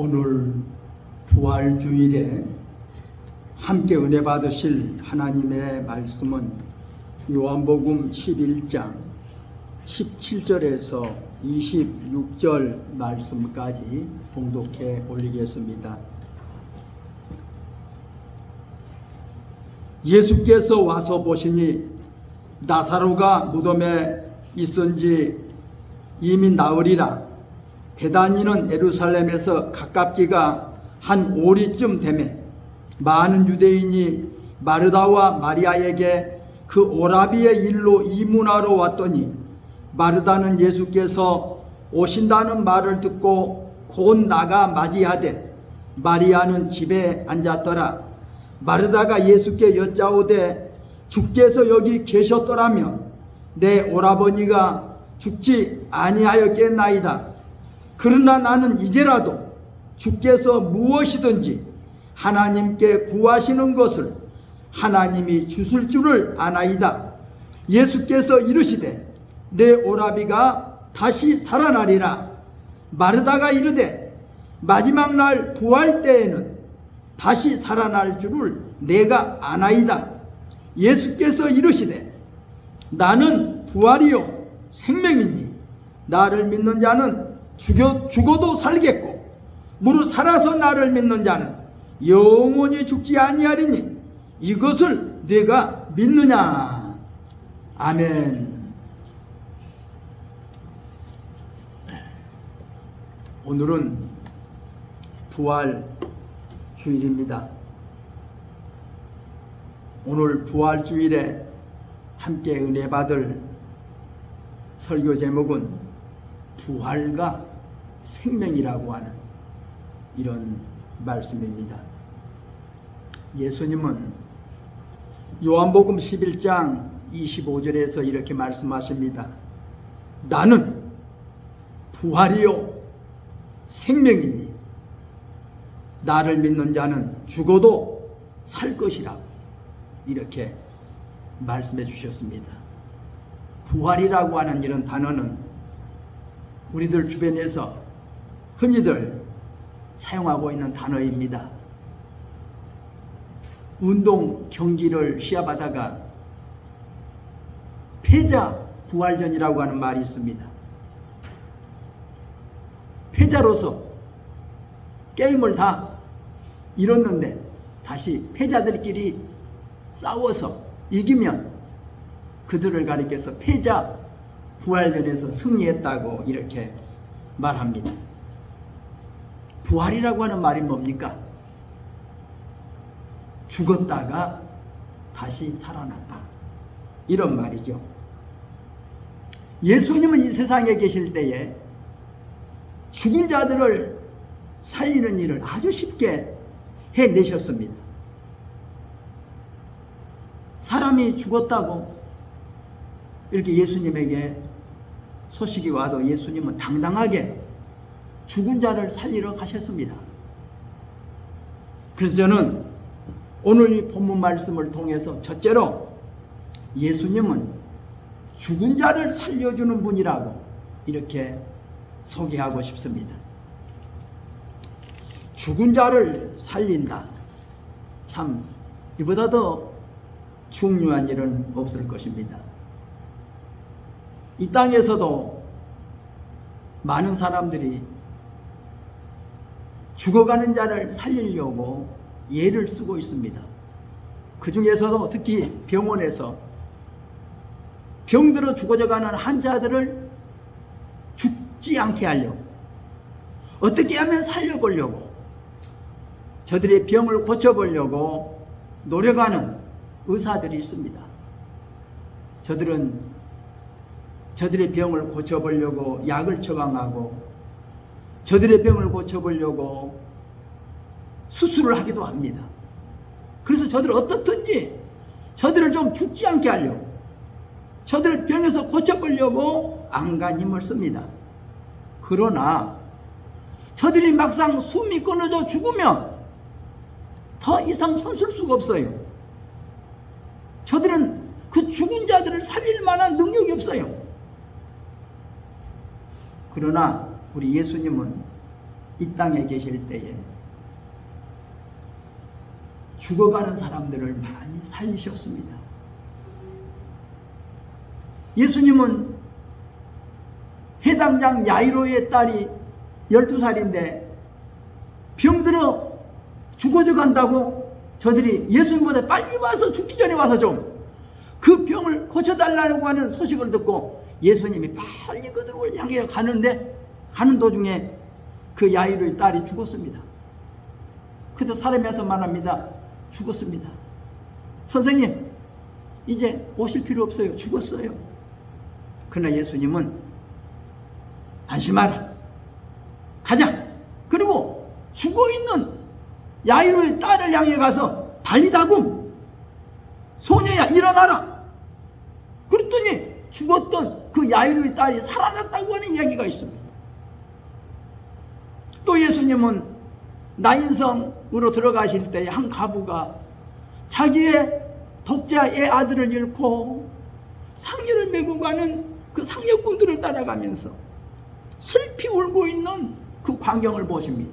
오늘 부활주일에 함께 은혜 받으실 하나님의 말씀은 요한복음 11장 17절에서 26절 말씀까지 봉독해 올리겠습니다. 예수께서 와서 보시니 나사로가 무덤에 있은지 이미 나으리라. 베다니는 예루살렘에서 가깝기가 한 오리쯤 되매 많은 유대인이 마르다와 마리아에게 그 오라비의 일로 이문하러 왔더니 마르다는 예수께서 오신다는 말을 듣고 곧 나가 맞이하되 마리아는 집에 앉았더라. 마르다가 예수께 여짜오되 주께서 여기 계셨더라면 내 오라버니가 죽지 아니하였겠나이다. 그러나 나는 이제라도 주께서 무엇이든지 하나님께 구하시는 것을 하나님이 주실 줄을 아나이다. 예수께서 이르시되 내 오라비가 다시 살아나리라. 마르다가 이르되 마지막 날 부활 때에는 다시 살아날 줄을 내가 아나이다. 예수께서 이르시되 나는 부활이요 생명이니 나를 믿는 자는 죽어도 살겠고 무릇 살아서 나를 믿는 자는 영원히 죽지 아니하리니 이것을 네가 믿느냐. 아멘. 오늘은 부활 주일입니다. 오늘 부활 주일에 함께 은혜 받을 설교 제목은 부활과 생명이라고 하는 이런 말씀입니다. 예수님은 요한복음 11장 25절에서 이렇게 말씀하십니다. 나는 부활이요 생명이니 나를 믿는 자는 죽어도 살 것이라고 이렇게 말씀해 주셨습니다. 부활이라고 하는 이런 단어는 우리들 주변에서 흔히들 사용하고 있는 단어입니다. 운동 경기를 시합하다가 패자 부활전이라고 하는 말이 있습니다. 패자로서 게임을 다 이뤘는데 다시 패자들끼리 싸워서 이기면 그들을 가리켜서 패자 부활전에서 승리했다고 이렇게 말합니다. 부활이라고 하는 말이 뭡니까? 죽었다가 다시 살아났다 이런 말이죠. 예수님은 이 세상에 계실 때에 죽은 자들을 살리는 일을 아주 쉽게 해내셨습니다. 사람이 죽었다고 이렇게 예수님에게 소식이 와도 예수님은 당당하게 죽은 자를 살리러 가셨습니다. 그래서 저는 오늘 이 본문 말씀을 통해서 첫째로 예수님은 죽은 자를 살려주는 분이라고 이렇게 소개하고 싶습니다. 죽은 자를 살린다. 참 이보다 더 중요한 일은 없을 것입니다. 이 땅에서도 많은 사람들이 죽어가는 자를 살리려고 예를 쓰고 있습니다. 그 중에서도 특히 병원에서 병들어 죽어져가는 환자들을 죽지 않게 하려고 어떻게 하면 살려보려고 저들의 병을 고쳐보려고 노력하는 의사들이 있습니다. 저들의 병을 고쳐보려고 약을 처방하고 저들의 병을 고쳐보려고 수술을 하기도 합니다. 그래서 저들을 어떻든지 저들을 좀 죽지 않게 하려고 저들을 병에서 고쳐보려고 안간 힘을 씁니다. 그러나 저들이 막상 숨이 끊어져 죽으면 더 이상 손쓸 수가 없어요. 저들은 그 죽은 자들을 살릴 만한 능력이 없어요. 그러나 우리 예수님은 이 땅에 계실 때에 죽어가는 사람들을 많이 살리셨습니다. 예수님은 해당장 야이로의 딸이 12살인데 병들어 죽어져 간다고 저들이 예수님보다 빨리 와서 죽기 전에 와서 좀 그 병을 고쳐달라고 하는 소식을 듣고 예수님이 빨리 그들을 향해 가는데 가는 도중에 그 야이로의 딸이 죽었습니다. 그때 사람이 와서 말합니다. 죽었습니다. 선생님, 이제 오실 필요 없어요. 죽었어요. 그러나 예수님은 안심하라. 가자. 그리고 죽어있는 야이로의 딸을 향해 가서 달리다고 소녀야 일어나라. 그랬더니 죽었던 그 야이로의 딸이 살아났다고 하는 이야기가 있습니다. 또 예수님은 나인성으로 들어가실 때 한 과부가 자기의 독자의 아들을 잃고 상녀를 메고 가는 그 상녀꾼들을 따라가면서 슬피 울고 있는 그 광경을 보십니다.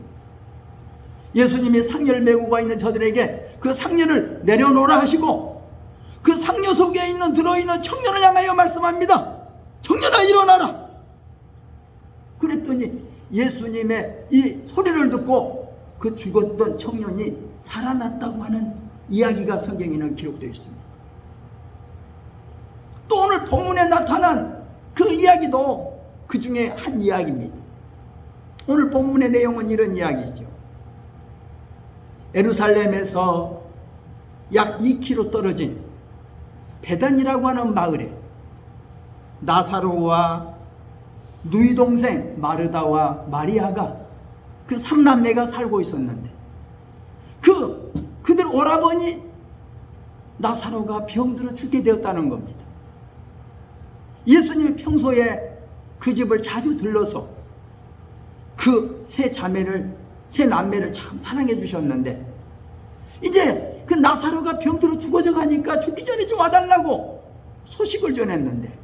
예수님이 상녀를 메고 가 있는 저들에게 그 상녀를 내려놓으라 하시고 그 상녀 속에 들어있는 청년을 향하여 말씀합니다. 청년아 일어나라. 그랬더니 예수님의 이 소리를 듣고 그 죽었던 청년이 살아났다고 하는 이야기가 성경에는 기록되어 있습니다. 또 오늘 본문에 나타난 그 이야기도 그 중에 한 이야기입니다. 오늘 본문의 내용은 이런 이야기죠. 예루살렘에서 약 2km 떨어진 베단이라고 하는 마을에 나사로와 누이 동생 마르다와 마리아가 그 3남매가 살고 있었는데 그들 오라버니 나사로가 병들어 죽게 되었다는 겁니다. 예수님이 평소에 그 집을 자주 들러서 그 세 남매를 참 사랑해 주셨는데 이제 그 나사로가 병들어 죽어져 가니까 죽기 전에 좀 와달라고 소식을 전했는데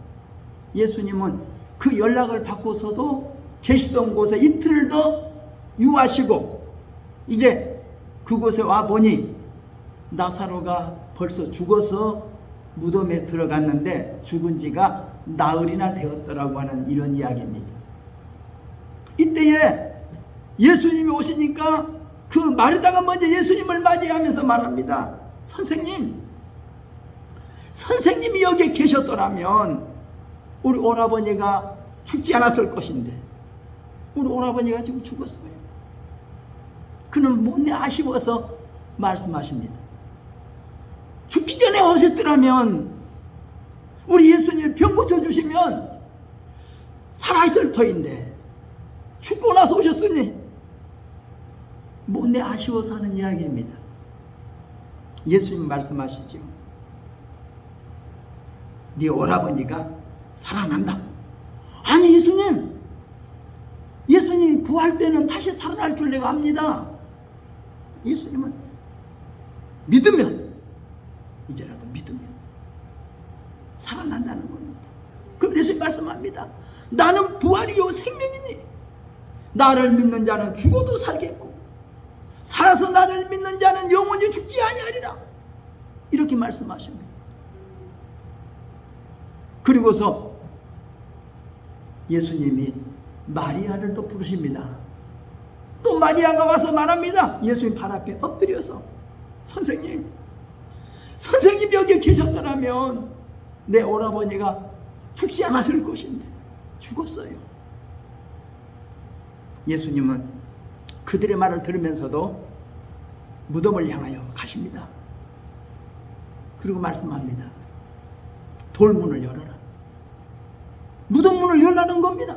예수님은 그 연락을 받고서도 계시던 곳에 이틀 더 유하시고 이제 그곳에 와보니 나사로가 벌써 죽어서 무덤에 들어갔는데 죽은 지가 나흘이나 되었더라고 하는 이런 이야기입니다. 이때에 예수님이 오시니까 그 마르다가 먼저 예수님을 맞이하면서 말합니다. 선생님이 여기에 계셨더라면 우리 오라버니가 죽지 않았을 것인데 우리 오라버니가 지금 죽었어요. 그는 못내 아쉬워서 말씀하십니다. 죽기 전에 오셨더라면 우리 예수님이 병 고쳐주시면 살아있을 터인데 죽고 나서 오셨으니 못내 아쉬워서 하는 이야기입니다. 예수님 말씀하시죠. 네 오라버니가 살아난다. 아니 예수님이 부활 때는 다시 살아날 줄 내가 압니다. 예수님은 믿으면 이제라도 믿으면 살아난다는 겁니다. 그럼 예수님 말씀합니다. 나는 부활이요 생명이니 나를 믿는 자는 죽어도 살겠고 살아서 나를 믿는 자는 영원히 죽지 아니하리라. 이렇게 말씀하십니다. 그리고서 예수님이 마리아를 또 부르십니다. 또 마리아가 와서 말합니다. 예수님 발 앞에 엎드려서 선생님 여기 계셨더라면 내 오라버니가 죽지 않았을 것인데 죽었어요. 예수님은 그들의 말을 들으면서도 무덤을 향하여 가십니다. 그리고 말씀합니다. 돌문을 열어라. 무덤 문을 열라는 겁니다.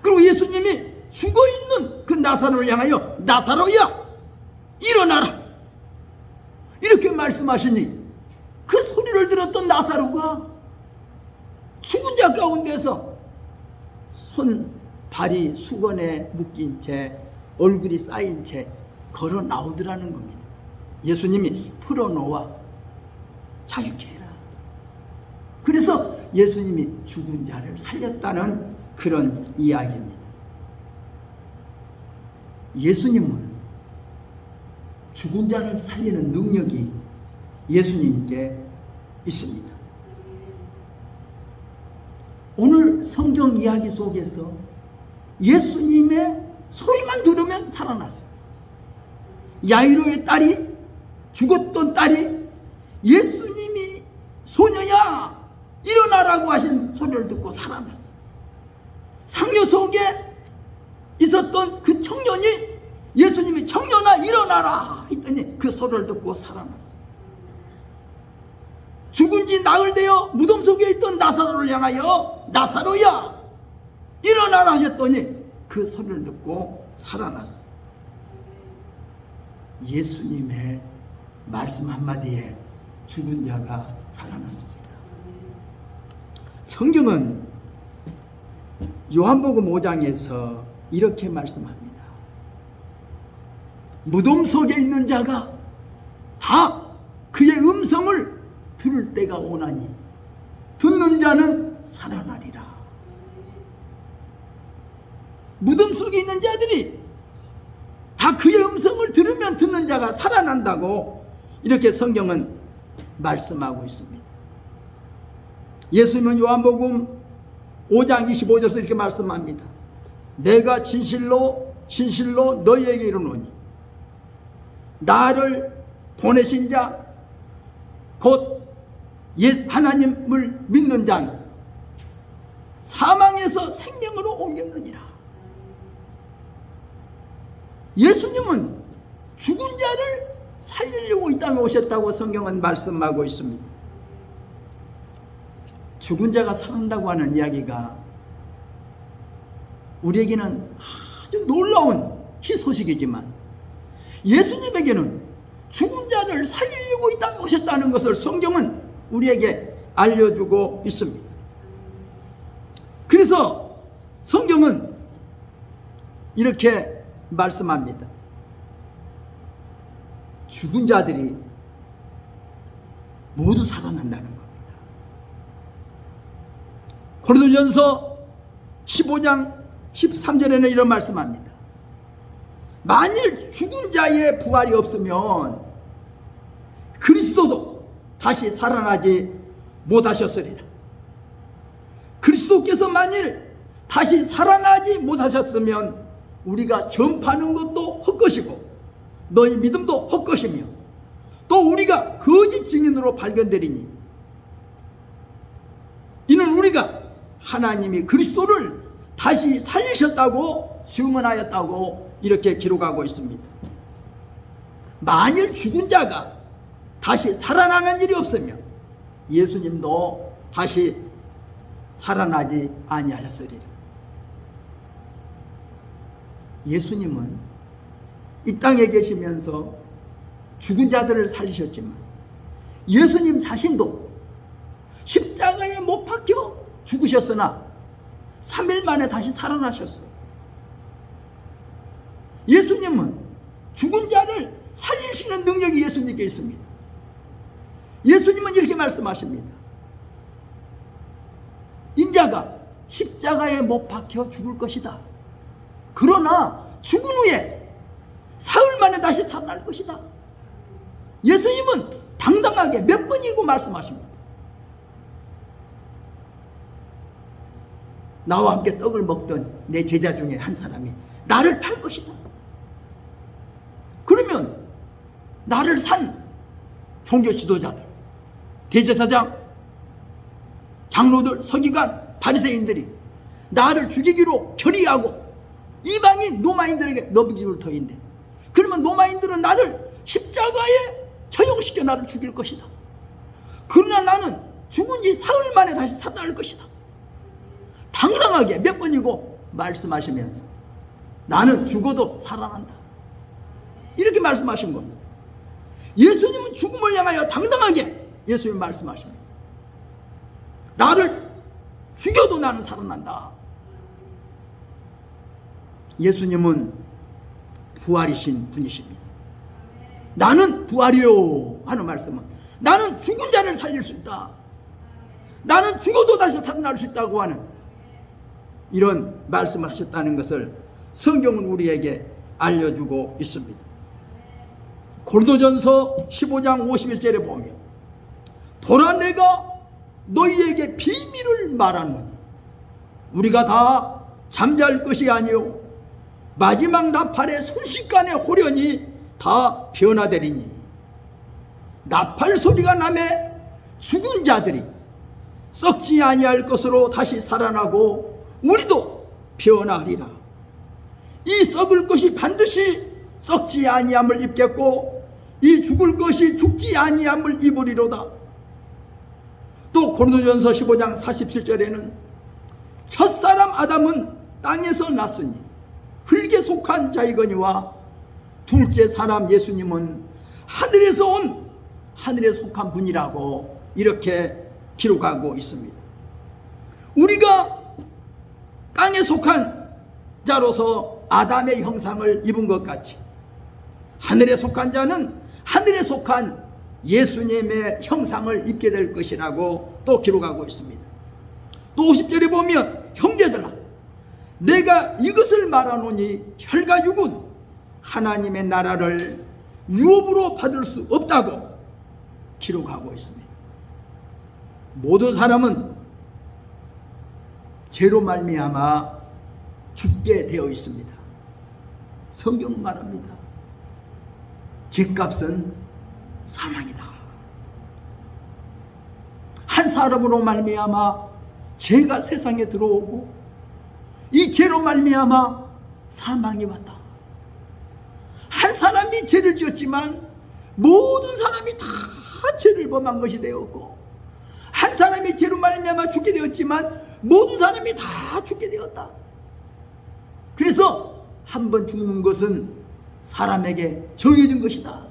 그리고 예수님이 죽어있는 그 나사로를 향하여 나사로야 일어나라 이렇게 말씀하시니 그 소리를 들었던 나사로가 죽은 자 가운데서 발이 수건에 묶인 채 얼굴이 쌓인 채 걸어 나오더라는 겁니다. 예수님이 풀어놓아 자유케 해라. 그래서 예수님이 죽은 자를 살렸다는 그런 이야기입니다. 예수님은 죽은 자를 살리는 능력이 예수님께 있습니다. 오늘 성경 이야기 속에서 예수님의 소리만 들으면 살아났어요. 야이로의 딸이, 죽었던 딸이 예수님이 소녀야 일어나라고 하신 소리를 듣고 살아났어요. 상류 속에 있었던 그 청년이 예수님이 청년아 일어나라 했더니 그 소리를 듣고 살아났어요. 죽은 지 나흘 되어 무덤 속에 있던 나사로를 향하여 나사로야 일어나라 하셨더니 그 소리를 듣고 살아났어요. 예수님의 말씀 한마디에 죽은 자가 살아났습니다. 성경은 요한복음 5장에서 이렇게 말씀합니다. 무덤 속에 있는 자가 다 그의 음성을 들을 때가 오나니 듣는 자는 살아나리라. 무덤 속에 있는 자들이 다 그의 음성을 들으면 듣는 자가 살아난다고 이렇게 성경은 말씀하고 있습니다. 예수님은 요한복음 5장 25절에서 이렇게 말씀합니다. 내가 진실로 진실로 너희에게 이르노니 나를 보내신 자 곧 하나님을 믿는 자는 사망에서 생명으로 옮겼느니라. 예수님은 죽은 자를 살리려고 이 땅에 오셨다고 성경은 말씀하고 있습니다. 죽은 자가 살아난다고 하는 이야기가 우리에게는 아주 놀라운 희소식이지만 예수님에게는 죽은 자를 살리려고 이 땅에 오셨다는 것을 성경은 우리에게 알려주고 있습니다. 그래서 성경은 이렇게 말씀합니다. 죽은 자들이 모두 살아난다는 겁니다. 고린도전서 15장 13절에는 이런 말씀합니다. 만일 죽은 자의 부활이 없으면 그리스도도 다시 살아나지 못하셨으리라. 그리스도께서 만일 다시 살아나지 못하셨으면 우리가 전파하는 것도 헛것이고 너희 믿음도 헛것이며 또 우리가 거짓 증인으로 발견되리니 이는 우리가 하나님이 그리스도를 다시 살리셨다고 증언하였다고 이렇게 기록하고 있습니다. 만일 죽은 자가 다시 살아나는 일이 없으면 예수님도 다시 살아나지 아니하셨으리라. 예수님은 이 땅에 계시면서 죽은 자들을 살리셨지만 예수님 자신도 십자가에 못 박혀 죽으셨으나 3일 만에 다시 살아나셨어요. 예수님은 죽은 자를 살리시는 능력이 예수님께 있습니다. 예수님은 이렇게 말씀하십니다. 인자가 십자가에 못 박혀 죽을 것이다. 그러나 죽은 후에 사흘 만에 다시 살아날 것이다. 예수님은 당당하게 몇 번이고 말씀하십니다. 나와 함께 떡을 먹던 내 제자 중에 한 사람이 나를 팔 것이다. 그러면 나를 산 종교 지도자들, 대제사장, 장로들, 서기관, 바리새인들이 나를 죽이기로 결의하고 이방인 노마인들에게 넘겨줄 터인데, 그러면 노마인들은 나를 십자가에 처형시켜 나를 죽일 것이다. 그러나 나는 죽은 지 사흘 만에 다시 살아날 것이다. 당당하게 몇 번이고 말씀하시면서 나는 죽어도 살아난다. 이렇게 말씀하신 겁니다. 예수님은 죽음을 향하여 당당하게 예수님 말씀하십니다. 나를 죽여도 나는 살아난다. 예수님은 부활이신 분이십니다. 나는 부활이요 하는 말씀은 나는 죽은 자를 살릴 수 있다. 나는 죽어도 다시 살아날 수 있다고 하는 이런 말씀을 하셨다는 것을 성경은 우리에게 알려주고 있습니다. 고린도전서 15장 51절에 보면 보라 내가 너희에게 비밀을 말하노니 우리가 다 잠잘 것이 아니요 마지막 나팔의 순식간에 호련히 다 변화되리니 나팔 소리가 나매 죽은 자들이 썩지 아니할 것으로 다시 살아나고 우리도 변화하리라. 이 썩을 것이 반드시 썩지 아니함을 입겠고 이 죽을 것이 죽지 아니함을 입으리로다. 또 고린도전서 15장 47절에는 첫사람 아담은 땅에서 났으니 흙에 속한 자이거니와 둘째 사람 예수님은 하늘에서 온 하늘에 속한 분이라고 이렇게 기록하고 있습니다. 우리가 땅에 속한 자로서 아담의 형상을 입은 것 같이 하늘에 속한 자는 하늘에 속한 예수님의 형상을 입게 될 것이라고 또 기록하고 있습니다. 또 50절에 보면 형제들아 내가 이것을 말하노니 혈과 육은 하나님의 나라를 유업으로 받을 수 없다고 기록하고 있습니다. 모든 사람은 죄로 말미암아 죽게 되어 있습니다. 성경은 말합니다. 죄값은 사망이다. 한 사람으로 말미암아 죄가 세상에 들어오고 이 죄로 말미암아 사망이 왔다. 한 사람이 죄를 지었지만 모든 사람이 다 죄를 범한 것이 되었고 한 사람이 죄로 말미암아 죽게 되었지만 모든 사람이 다 죽게 되었다. 그래서 한 번 죽는 것은 사람에게 정해진 것이다.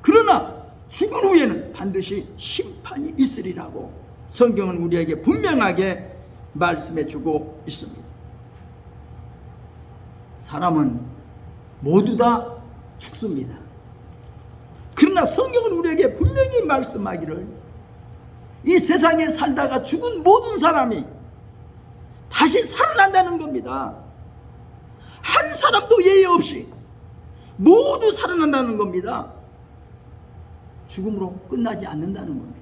그러나 죽은 후에는 반드시 심판이 있으리라고 성경은 우리에게 분명하게 말씀해 주고 있습니다. 사람은 모두 다 죽습니다. 그러나 성경은 우리에게 분명히 말씀하기를 이 세상에 살다가 죽은 모든 사람이 다시 살아난다는 겁니다. 한 사람도 예외 없이 모두 살아난다는 겁니다. 죽음으로 끝나지 않는다는 겁니다.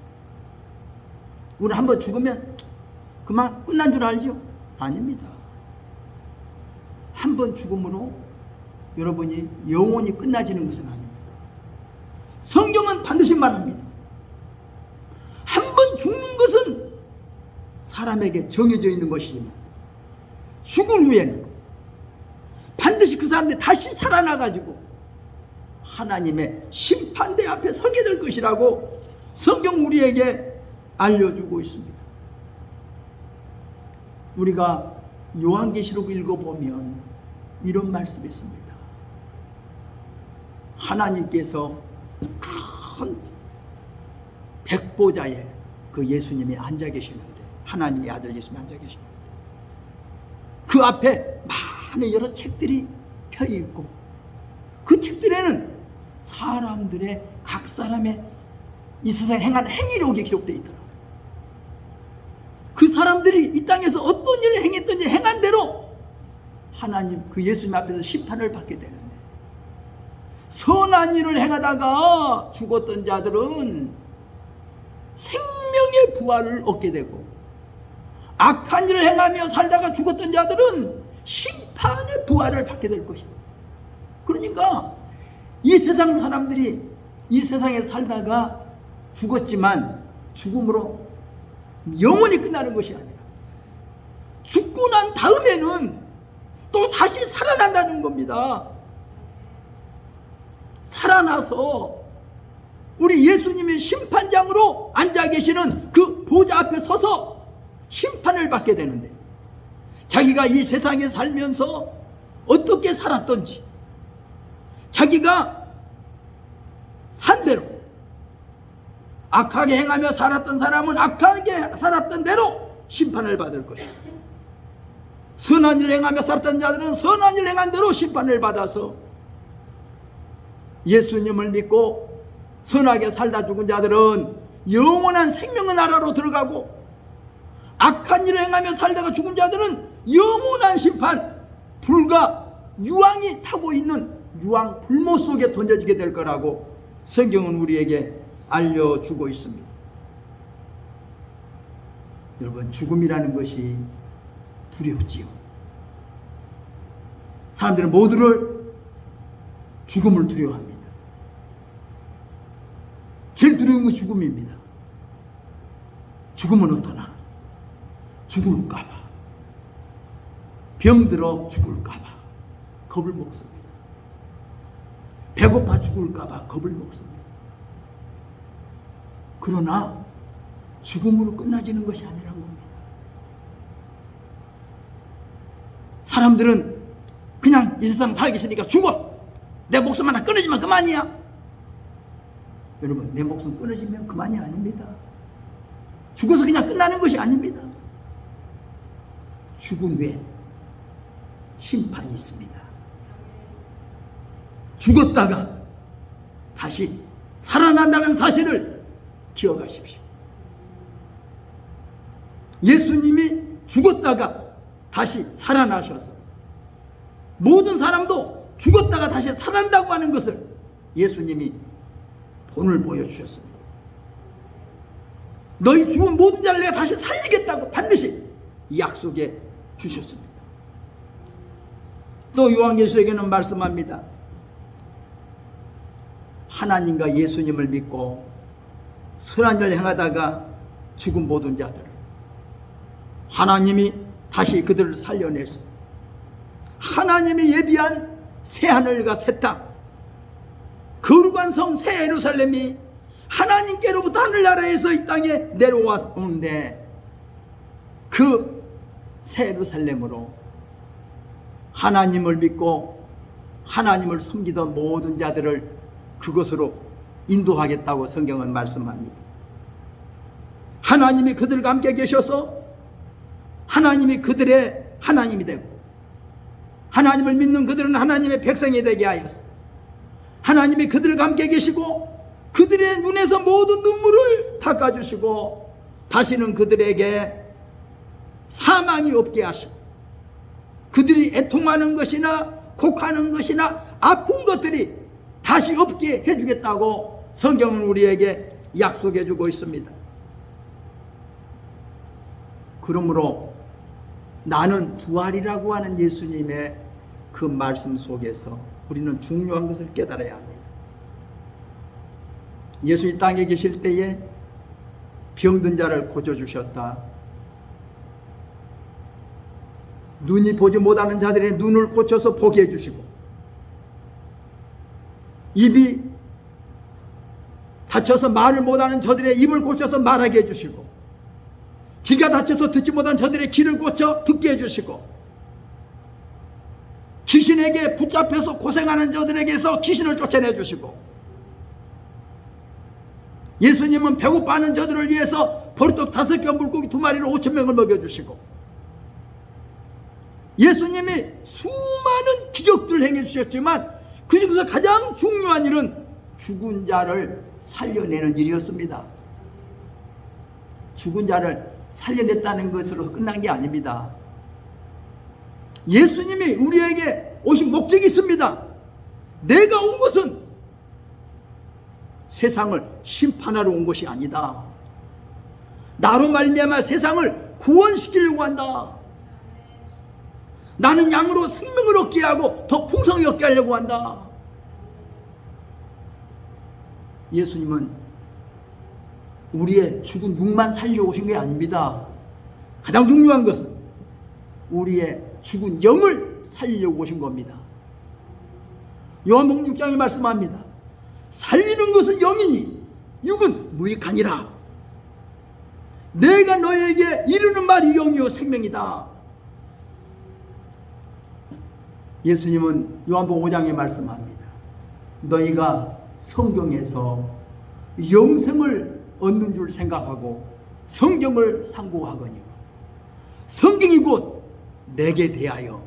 우리 한번 죽으면 그만 끝난 줄 알죠? 아닙니다. 한 번 죽음으로 여러분이 영원히 끝나지는 것은 아닙니다. 성경은 반드시 말합니다. 한 번 죽는 것은 사람에게 정해져 있는 것이지만 죽은 후에는 반드시 그 사람들이 다시 살아나가지고 하나님의 심판대 앞에 서게 될 것이라고 성경 우리에게 알려주고 있습니다. 우리가 요한계시록 읽어보면 이런 말씀이 있습니다. 하나님께서 큰 백보자에 그 예수님이 앉아 계시는데 하나님의 아들 예수님이 앉아 계시는데 그 앞에 많은 여러 책들이 펴 있고 그 책들에는 사람들의 각 사람의 이 세상에 행한 행위록이 기록되어 있더라고요. 그 사람들이 이 땅에서 어떤 일을 행했든지 행한 대로 하나님 그 예수님 앞에서 심판을 받게 되는데 선한 일을 행하다가 죽었던 자들은 생명의 부활을 얻게 되고 악한 일을 행하며 살다가 죽었던 자들은 심판의 부활을 받게 될 것입니다. 그러니까 이 세상 사람들이 이 세상에 살다가 죽었지만 죽음으로 영원히 끝나는 것이 아니라 죽고 난 다음에는 또 다시 살아난다는 겁니다. 살아나서 우리 예수님의 심판장으로 앉아 계시는 그 보좌 앞에 서서 심판을 받게 되는데 자기가 이 세상에 살면서 어떻게 살았던지 자기가 산 대로 악하게 행하며 살았던 사람은 악하게 살았던 대로 심판을 받을 것이다. 선한 일을 행하며 살았던 자들은 선한 일을 행한 대로 심판을 받아서 예수님을 믿고 선하게 살다 죽은 자들은 영원한 생명의 나라로 들어가고 악한 일을 행하며 살다가 죽은 자들은 영원한 심판, 불과 유황이 타고 있는 유황 불모 속에 던져지게 될 거라고 성경은 우리에게 알려주고 있습니다. 여러분, 죽음이라는 것이 두렵지요. 사람들은 모두를 죽음을 두려워합니다. 제일 두려운 건 죽음입니다. 죽음은 어떠나? 죽을까봐, 병들어 죽을까봐 겁을 먹습니다. 배고파 죽을까봐 겁을 먹습니다. 그러나 죽음으로 끝나지는 것이 아니라는 겁니다. 사람들은 그냥 이 세상 살기 싫으니까 죽어! 내 목숨 하나 끊어지면 그만이야. 여러분, 내 목숨 끊어지면 그만이 아닙니다. 죽어서 그냥 끝나는 것이 아닙니다. 죽은 후에 심판이 있습니다. 죽었다가 다시 살아난다는 사실을 기억하십시오. 예수님이 죽었다가 다시 살아나셔서 모든 사람도 죽었다가 다시 살아난다고 하는 것을 예수님이 본을 보여주셨습니다. 너희 죽은 모든 자를 내가 다시 살리겠다고 반드시 약속해 주셨습니다. 또 요한계시록에는 말씀합니다. 하나님과 예수님을 믿고 선한 일을 행하다가 죽은 모든 자들, 하나님이 다시 그들을 살려내서 하나님이 예비한 새하늘과 새 땅, 거룩한 성 새 예루살렘이 하나님께로부터 하늘나라에서 이 땅에 내려왔는데 그 새 예루살렘으로 하나님을 믿고 하나님을 섬기던 모든 자들을 그것으로 인도하겠다고 성경은 말씀합니다. 하나님이 그들과 함께 계셔서 하나님이 그들의 하나님이 되고 하나님을 믿는 그들은 하나님의 백성이 되게 하여서 하나님이 그들과 함께 계시고 그들의 눈에서 모든 눈물을 닦아주시고 다시는 그들에게 사망이 없게 하시고 그들이 애통하는 것이나 곡하는 것이나 아픈 것들이 다시 없게 해주겠다고 성경은 우리에게 약속해주고 있습니다. 그러므로 나는 부활이라고 하는 예수님의 그 말씀 속에서 우리는 중요한 것을 깨달아야 합니다. 예수 이 땅에 계실 때에 병든 자를 고쳐주셨다. 눈이 보지 못하는 자들의 눈을 고쳐서 보게 해주시고 입이 다쳐서 말을 못하는 저들의 입을 고쳐서 말하게 해주시고 귀가 다쳐서 듣지 못한 저들의 귀를 고쳐 듣게 해주시고 귀신에게 붙잡혀서 고생하는 저들에게서 귀신을 쫓아내주시고 예수님은 배고파하는 저들을 위해서 보리떡 5개 물고기 2마리로 5,000명을 먹여주시고 예수님이 수많은 기적들을 행해주셨지만 그 중에서 가장 중요한 일은 죽은 자를 살려내는 일이었습니다. 죽은 자를 살려냈다는 것으로 끝난 게 아닙니다. 예수님이 우리에게 오신 목적이 있습니다. 내가 온 것은 세상을 심판하러 온 것이 아니다. 나로 말미암아 세상을 구원시키려고 한다. 나는 양으로 생명을 얻게 하고 더 풍성히 얻게 하려고 한다. 예수님은 우리의 죽은 육만 살려 오신 게 아닙니다. 가장 중요한 것은 우리의 죽은 영을 살리려고 오신 겁니다. 요한복음 6장에 말씀합니다. 살리는 것은 영이니 육은 무익하니라. 내가 너에게 이르는 말이 영이요 생명이다. 예수님은 요한복음 5장에 말씀합니다. 너희가 성경에서 영생을 얻는 줄 생각하고 성경을 상고하거니와 성경이 곧 내게 대하여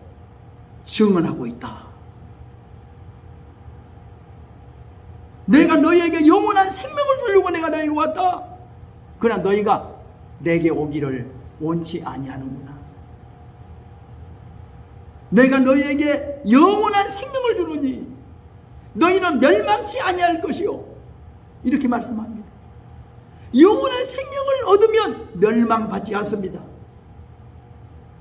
증언하고 있다. 내가 너희에게 영원한 생명을 주려고 내가 너희에게 왔다. 그러나 너희가 내게 오기를 원치 아니하는구나. 내가 너희에게 영원한 생명을 주노니 너희는 멸망치 아니할 것이요. 이렇게 말씀합니다. 영원한 생명을 얻으면 멸망받지 않습니다.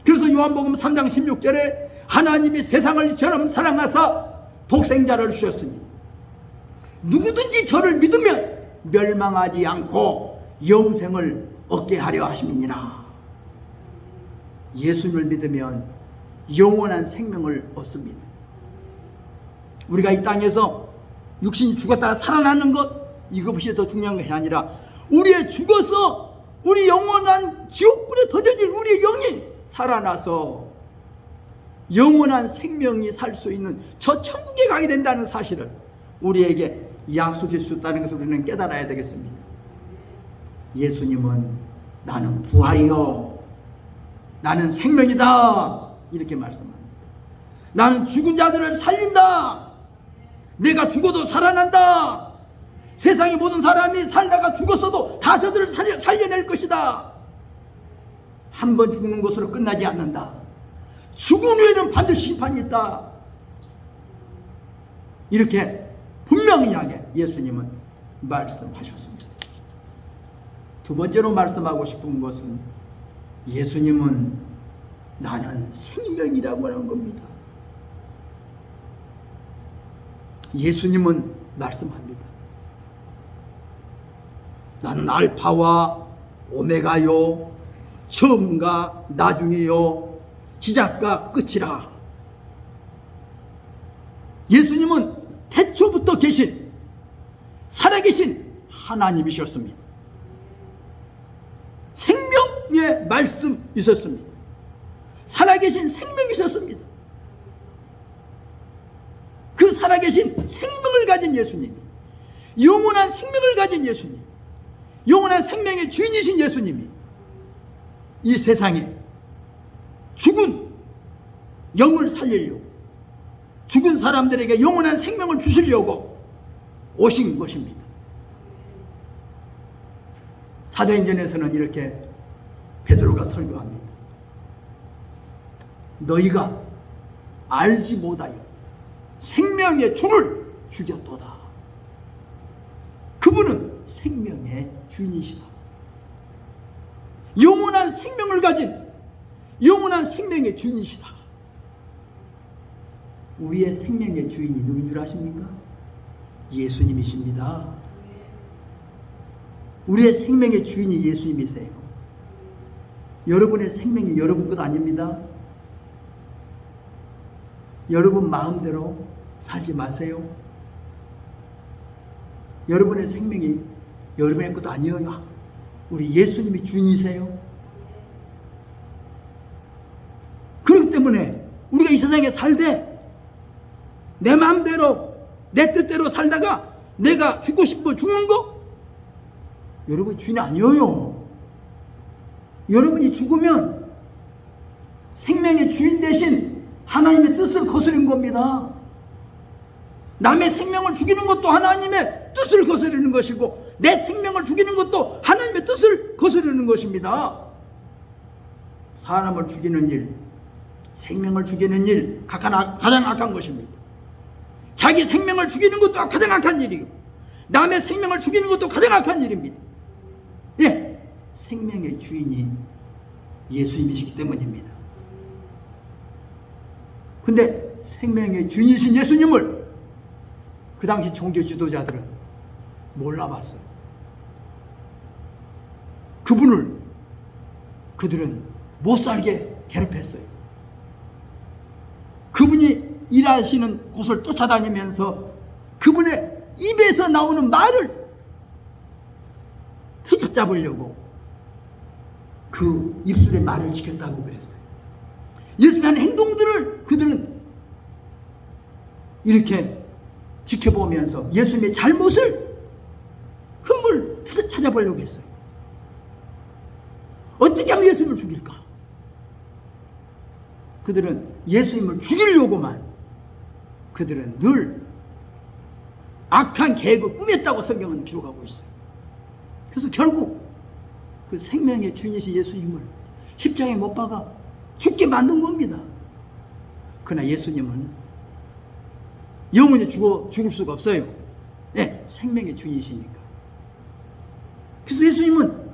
그래서 요한복음 3장 16절에 하나님이 세상을 이처럼 사랑하사 독생자를 주셨으니 누구든지 저를 믿으면 멸망하지 않고 영생을 얻게 하려 하심이니라. 예수님을 믿으면 영원한 생명을 얻습니다. 우리가 이 땅에서 육신이 죽었다가 살아나는 것, 이것이 더 중요한 것이 아니라 우리의 죽어서 우리 영원한 지옥불에 던져질 우리의 영이 살아나서 영원한 생명이 살 수 있는 저 천국에 가게 된다는 사실을 우리에게 약속해 주셨다는 것을 우리는 깨달아야 되겠습니다. 예수님은 나는 부활이요, 나는 생명이다, 이렇게 말씀합니다. 나는 죽은 자들을 살린다. 내가 죽어도 살아난다. 세상의 모든 사람이 살다가 죽었어도 다 저들을 살려낼 것이다. 한 번 죽는 것으로 끝나지 않는다. 죽은 후에는 반드시 심판이 있다. 이렇게 분명하게 예수님은 말씀하셨습니다. 두 번째로 말씀하고 싶은 것은 예수님은 나는 생명이라고 하는 겁니다. 예수님은 말씀합니다. 나는 알파와 오메가요, 처음과 나중이요, 시작과 끝이라. 예수님은 태초부터 계신, 살아계신 하나님이셨습니다. 생명의 말씀 있었습니다. 살아계신 생명이 있었습니다. 그 살아계신 생명을 가진 예수님, 영원한 생명을 가진 예수님, 영원한 생명의 주인이신 예수님이 이 세상에 죽은 영을 살리려고, 죽은 사람들에게 영원한 생명을 주시려고 오신 것입니다. 사도행전에서는 이렇게 베드로가 설교합니다. 너희가 알지 못하여 생명의 주를 죽였도다. 그분은 생명의 주인이시다. 영원한 생명을 가진 영원한 생명의 주인이시다. 우리의 생명의 주인이 누구인 줄 아십니까? 예수님이십니다. 우리의 생명의 주인이 예수님이세요. 여러분의 생명이 여러분 것 아닙니다. 여러분 마음대로 살지 마세요. 여러분의 생명이 여러분의 것 아니에요. 우리 예수님이 주인이세요. 그렇기 때문에 우리가 이 세상에 살되 내 마음대로 내 뜻대로 살다가 내가 죽고 싶어 죽는 거, 여러분 주인이 아니에요. 여러분이 죽으면 생명의 주인 대신 하나님의 뜻을 거스른 겁니다. 남의 생명을 죽이는 것도 하나님의 뜻을 거스르는 것이고 내 생명을 죽이는 것도 하나님의 뜻을 거스르는 것입니다. 사람을 죽이는 일, 생명을 죽이는 일, 가장 악한 것입니다. 자기 생명을 죽이는 것도 가장 악한 일이고 남의 생명을 죽이는 것도 가장 악한 일입니다. 예, 생명의 주인이 예수님이시기 때문입니다. 근데 생명의 주인이신 예수님을 그 당시 종교 지도자들은 몰라봤어요. 그들은 못살게 괴롭혔어요. 그분이 일하시는 곳을 쫓아다니면서 그분의 입에서 나오는 말을 휘잡잡으려고 그 입술의 말을 지켰다고 그랬어요. 예수님의 하는 행동들을 그들은 이렇게 지켜보면서 예수님의 잘못을 흠을 찾아보려고 했어요. 어떻게 하면 예수님을 죽일까? 그들은 예수님을 죽이려고만, 그들은 늘 악한 계획을 꾸몄다고 성경은 기록하고 있어요. 그래서 결국 그 생명의 주인이신 예수님을 십자가에 못 박아 죽게 만든 겁니다. 그러나 예수님은 영원히 죽을 수가 없어요. 네, 생명의 주인이시니까. 그래서 예수님은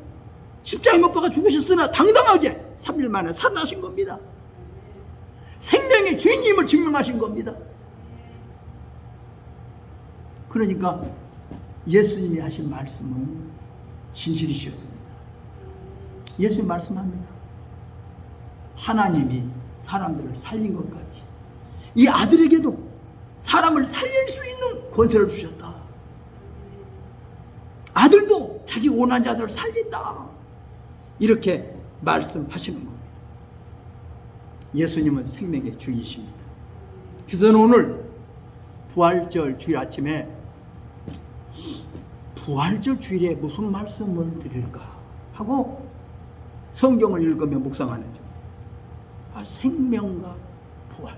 십자가에 못 박아 죽으셨으나 당당하게 3일 만에 살아나신 겁니다. 생명의 주인임을 증명하신 겁니다. 그러니까 예수님이 하신 말씀은 진실이셨습니다. 예수님 말씀합니다. 하나님이 사람들을 살린 것 같이 이 아들에게도 사람을 살릴 수 있는 권세를 주셨다. 아들도 자기 원한 자들을 살린다. 이렇게 말씀하시는 겁니다. 예수님은 생명의 주이십니다. 그래서 저는 오늘 부활절 주일 아침에 부활절 주일에 무슨 말씀을 드릴까 하고 성경을 읽으며 묵상하는 중 생명과 부활,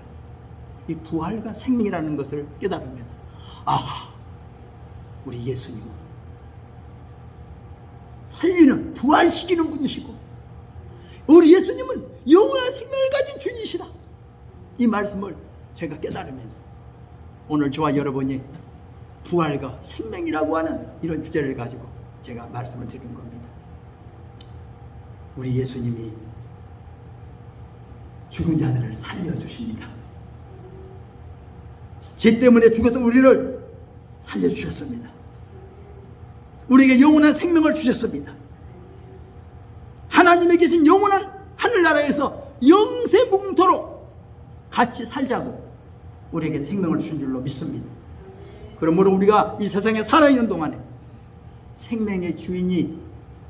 이 부활과 생명이라는 것을 깨달으면서 우리 예수님은 살리는 부활시키는 분이시고 우리 예수님은 영원한 생명을 가진 주이시다. 이 말씀을 제가 깨달으면서 오늘 저와 여러분이 부활과 생명이라고 하는 이런 주제를 가지고 제가 말씀을 드린 겁니다. 우리 예수님이 죽은 자들을 살려주십니다. 죄 때문에 죽었던 우리를 살려주셨습니다. 우리에게 영원한 생명을 주셨습니다. 하나님에 계신 영원한 하늘나라에서 영생무궁토록 같이 살자고 우리에게 생명을 주신 줄로 믿습니다. 그러므로 우리가 이 세상에 살아있는 동안에 생명의 주인이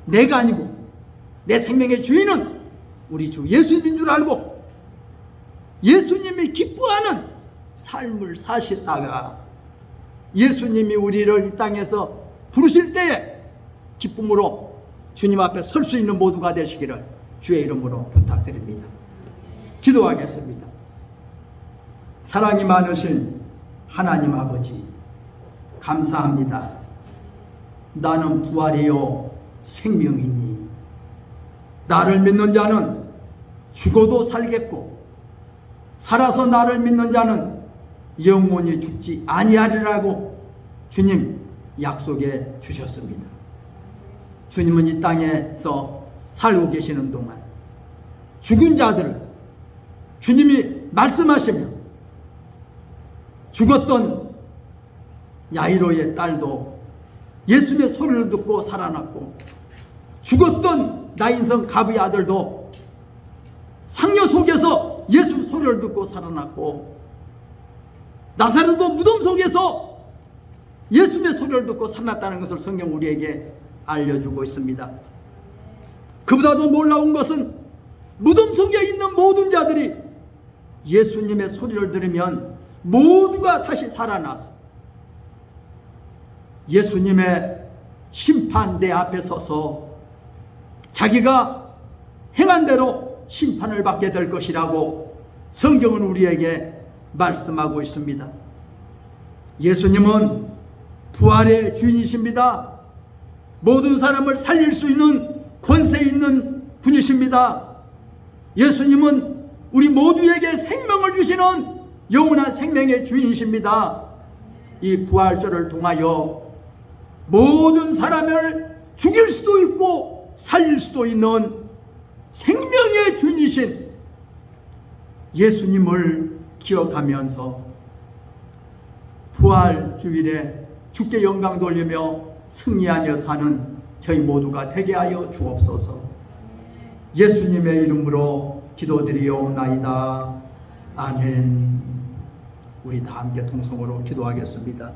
내가 아니고 내 생명의 주인은 우리 주 예수님인 줄 알고 예수님이 기뻐하는 삶을 사시다가 예수님이 우리를 이 땅에서 부르실 때에 기쁨으로 주님 앞에 설 수 있는 모두가 되시기를 주의 이름으로 부탁드립니다. 기도하겠습니다. 사랑이 많으신 하나님 아버지, 감사합니다. 나는 부활이요 생명이니 나를 믿는 자는 죽어도 살겠고 살아서 나를 믿는 자는 영원히 죽지 아니하리라고 주님 약속해 주셨습니다. 주님은 이 땅에서 살고 계시는 동안 죽은 자들을 주님이 말씀하시며 죽었던 야이로의 딸도 예수님의 소리를 듣고 살아났고 죽었던 나인성 가브의 아들도 상여 속에서 예수 소리를 듣고 살아났고 나사로도 무덤 속에서 예수님의 소리를 듣고 살아났다는 것을 성경 우리에게 알려주고 있습니다. 그보다도 놀라운 것은 무덤 속에 있는 모든 자들이 예수님의 소리를 들으면 모두가 다시 살아나서 예수님의 심판대 앞에 서서 자기가 행한 대로 심판을 받게 될 것이라고 성경은 우리에게 말씀하고 있습니다. 예수님은 부활의 주인이십니다. 모든 사람을 살릴 수 있는 권세 있는 분이십니다. 예수님은 우리 모두에게 생명을 주시는 영원한 생명의 주인이십니다. 이 부활절을 통하여 모든 사람을 죽일 수도 있고 살릴 수도 있는 생명의 주인이신 예수님을 기억하면서 부활 주일에 주께 영광 돌리며 승리하며 사는 저희 모두가 되게 하여 주옵소서. 예수님의 이름으로 기도드리옵나이다. 아멘. 우리 다 함께 통성으로 기도하겠습니다.